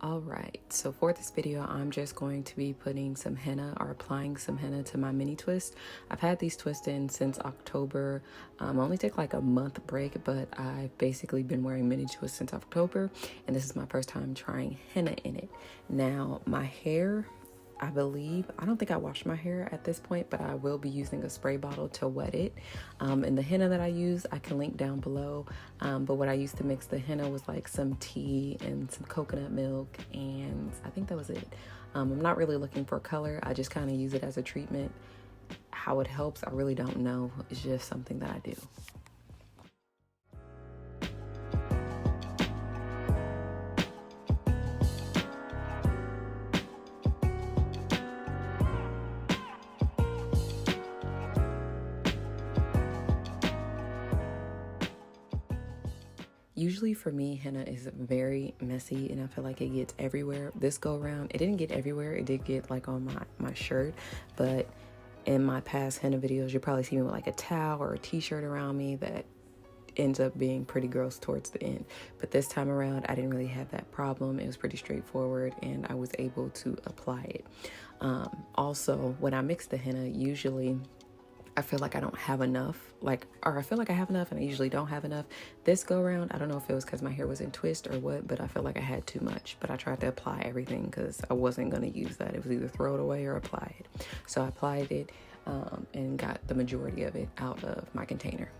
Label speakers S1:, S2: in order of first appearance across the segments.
S1: Alright, so for this video, I'm just going to be putting some henna or applying some henna to my mini twist. I've had these twists in since October. Only took like a month break, but I've basically been wearing mini twists since October, and this is my first time trying henna in it. Now, my hair, I don't think I washed my hair at this point, but I will be using a spray bottle to wet it. And the henna that I use, I can link down below. But what I used to mix the henna was like some tea and some coconut milk, and I think that was it. I'm not really looking for color. I just kind of use it as a treatment. How it helps, I really don't know. It's just something that I do. Usually for me, henna is very messy and I feel like it gets everywhere. This go around, it didn't get everywhere. It did get like on my shirt, but in my past henna videos, you'll probably see me with like a towel or a t-shirt around me that ends up being pretty gross towards the end. But this time around, I didn't really have that problem. It was pretty straightforward and I was able to apply it. Also, when I mix the henna, usually I feel like I don't have enough, or I feel like I have enough and I usually don't have enough. This go around, I don't know if it was because my hair was in twist or what, but I feel like I had too much. But I tried to apply everything because I wasn't going to use that. It was either throw it away or apply it. So I applied it and got the majority of it out of my container.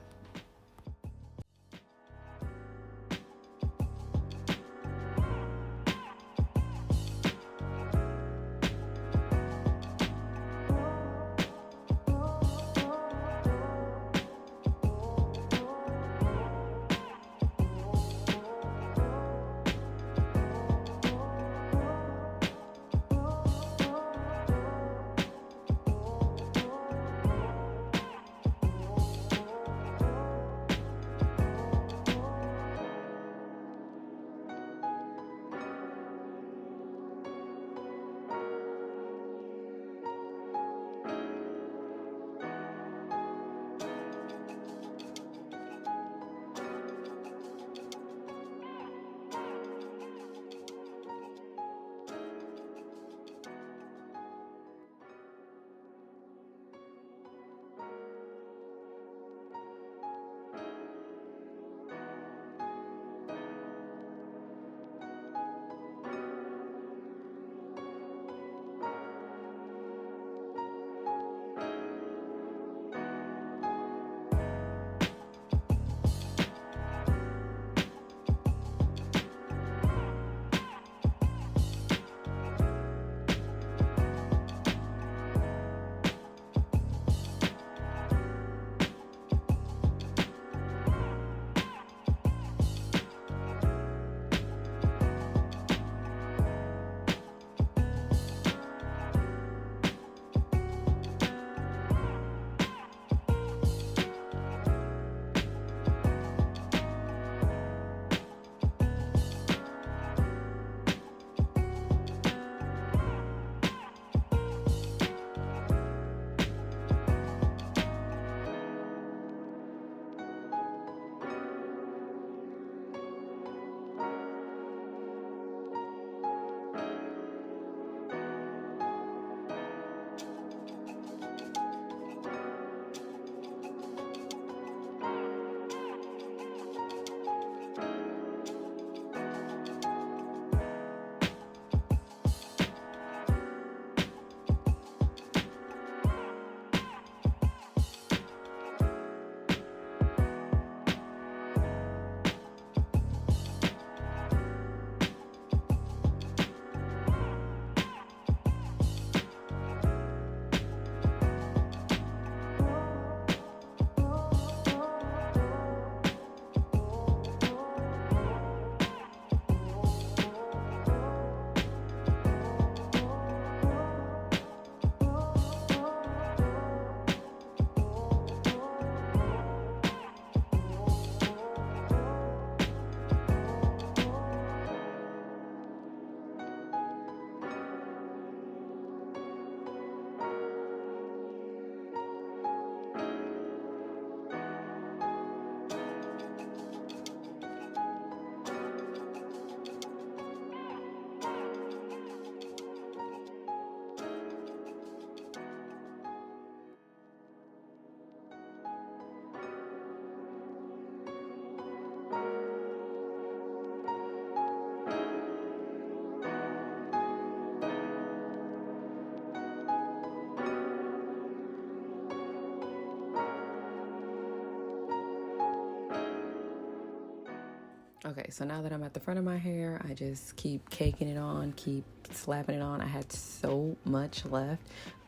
S1: Okay, so now that I'm at the front of my hair, I just keep caking it on, keep slapping it on. I had so much left,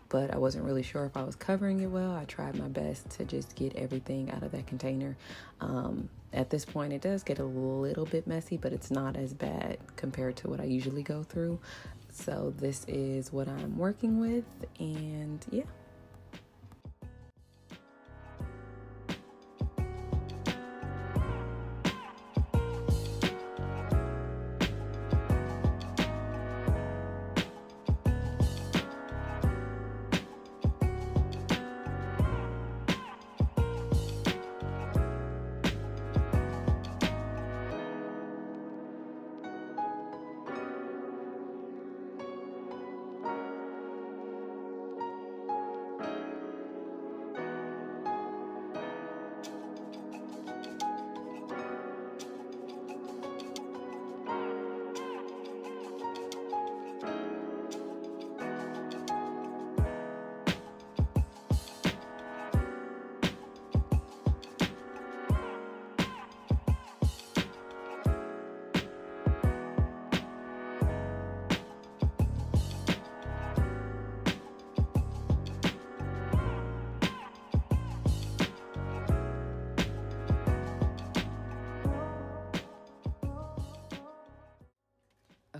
S1: but I wasn't really sure if I was covering it well. I tried my best to just get everything out of that container. At this point, it does get a little bit messy, but it's not as bad compared to what I usually go through. So this is what I'm working with, and yeah.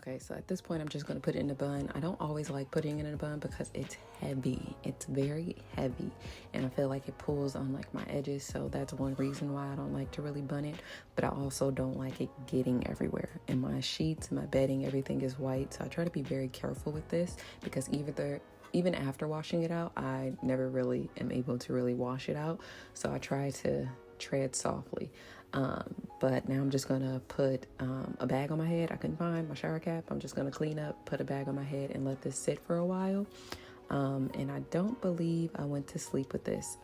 S1: Okay, so at this point, I'm just going to put it in a bun. I don't always like putting it in a bun because it's heavy. It's very heavy, and I feel like it pulls on like my edges, so that's one reason why I don't like to really bun it. But I also don't like it getting everywhere. And my sheets, my bedding, everything is white, so I try to be very careful with this because even after washing it out, I never really am able to really wash it out, so I try to tread softly. But now I'm just gonna put a bag on my head. I couldn't find my shower cap. I'm just gonna clean up, put a bag on my head, and let this sit for a while. And I don't believe I went to sleep with this.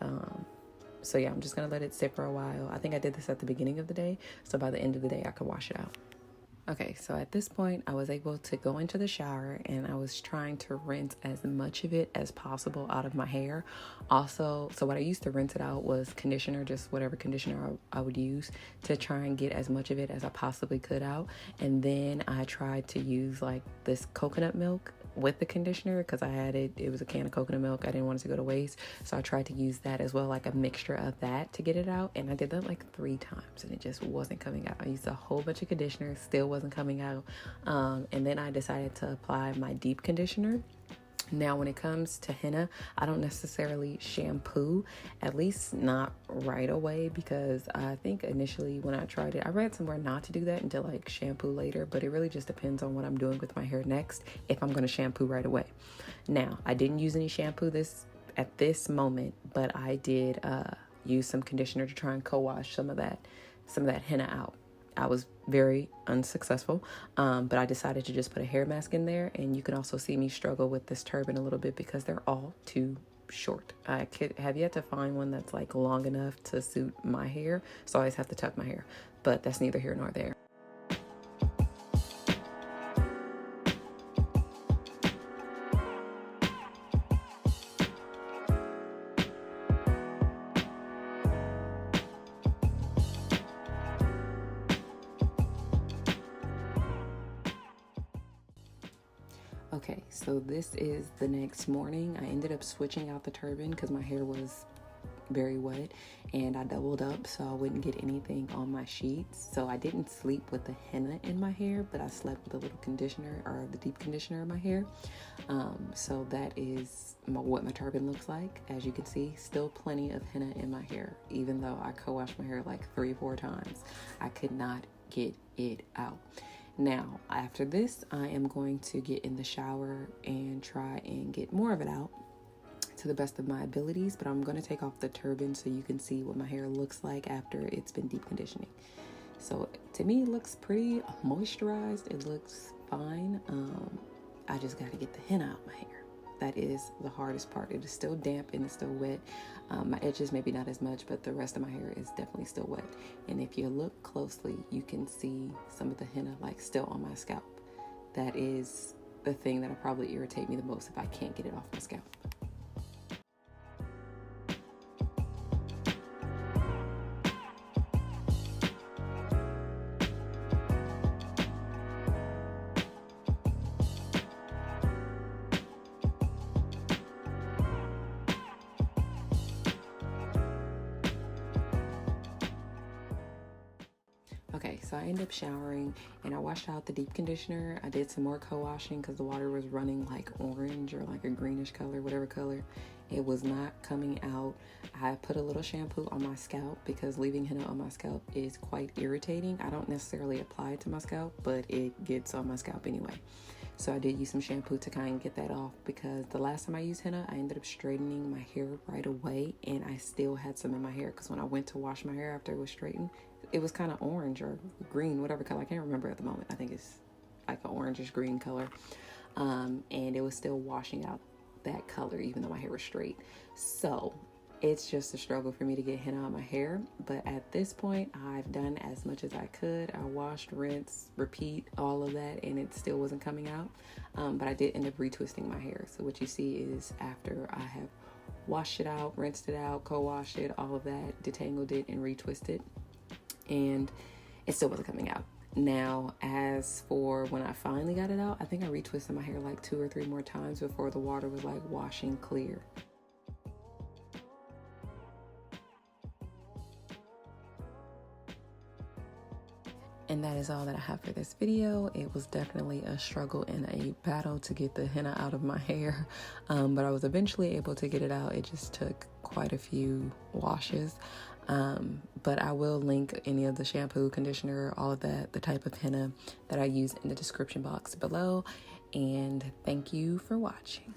S1: So yeah, I'm just gonna let it sit for a while. I think I did this at the beginning of the day, so by the end of the day I could wash it out. Okay, so at this point, I was able to go into the shower and I was trying to rinse as much of it as possible out of my hair. Also, so what I used to rinse it out was conditioner, just whatever conditioner I would use to try and get as much of it as I possibly could out. And then I tried to use like this coconut milk with the conditioner because I had it was a can of coconut milk. I didn't want it to go to waste, so I tried to use that as well, like a mixture of that to get it out. And I did that like 3 times and it just wasn't coming out. I used a whole bunch of conditioner, still wasn't coming out. And then I decided to apply my deep conditioner. Now, when it comes to henna, I don't necessarily shampoo, at least not right away, because I think initially when I tried it, I read somewhere not to do that until like shampoo later, but it really just depends on what I'm doing with my hair next, if I'm going to shampoo right away. Now, I didn't use any shampoo at this moment, but I did use some conditioner to try and co-wash some of that henna out. I was very unsuccessful, but I decided to just put a hair mask in there, and you can also see me struggle with this turban a little bit because they're all too short. I have yet to find one that's like long enough to suit my hair, so I always have to tuck my hair, but that's neither here nor there. Okay, so this is the next morning. I ended up switching out the turban because my hair was very wet, and I doubled up so I wouldn't get anything on my sheets. So I didn't sleep with the henna in my hair, but I slept with a little conditioner, or the deep conditioner in my hair. So that is what my turban looks like. As you can see, still plenty of henna in my hair. Even though I co-washed my hair like 3-4 times, I could not get it out. Now, after this, I am going to get in the shower and try and get more of it out to the best of my abilities, but I'm going to take off the turban so you can see what my hair looks like after it's been deep conditioning. So to me, it looks pretty moisturized. It looks fine. I just got to get the henna out my hair. That is the hardest part. It is still damp and it's still wet. My edges maybe not as much, but the rest of my hair is definitely still wet. And if you look closely, you can see some of the henna like still on my scalp. That is the thing that'll probably irritate me the most if I can't get it off my scalp. so I ended up showering and I washed out the deep conditioner. I did some more co-washing because the water was running like orange or like a greenish color, whatever color. It was not coming out. I put a little shampoo on my scalp because leaving henna on my scalp is quite irritating. I don't necessarily apply it to my scalp, but it gets on my scalp anyway. So I did use some shampoo to kind of get that off, because the last time I used henna, I ended up straightening my hair right away and I still had some in my hair, because when I went to wash my hair after it was straightened, it was kind of orange or green, whatever color. I can't remember at the moment. I think it's like an orangish green color. And it was still washing out that color even though my hair was straight. So it's just a struggle for me to get henna on my hair, but at this point I've done as much as I could. I washed, rinse, repeat, all of that, and it still wasn't coming out. But I did end up retwisting my hair. So what you see is after I have washed it out, rinsed it out, co-washed it, all of that, detangled it and retwisted, and it still wasn't coming out. Now, as for when I finally got it out, I think I retwisted my hair like 2 or 3 more times before the water was like washing clear. And that is all that I have for this video. It was definitely a struggle and a battle to get the henna out of my hair, but I was eventually able to get it out. It just took quite a few washes, but I will link any of the shampoo, conditioner, all of that, the type of henna that I use, in the description box below. And thank you for watching.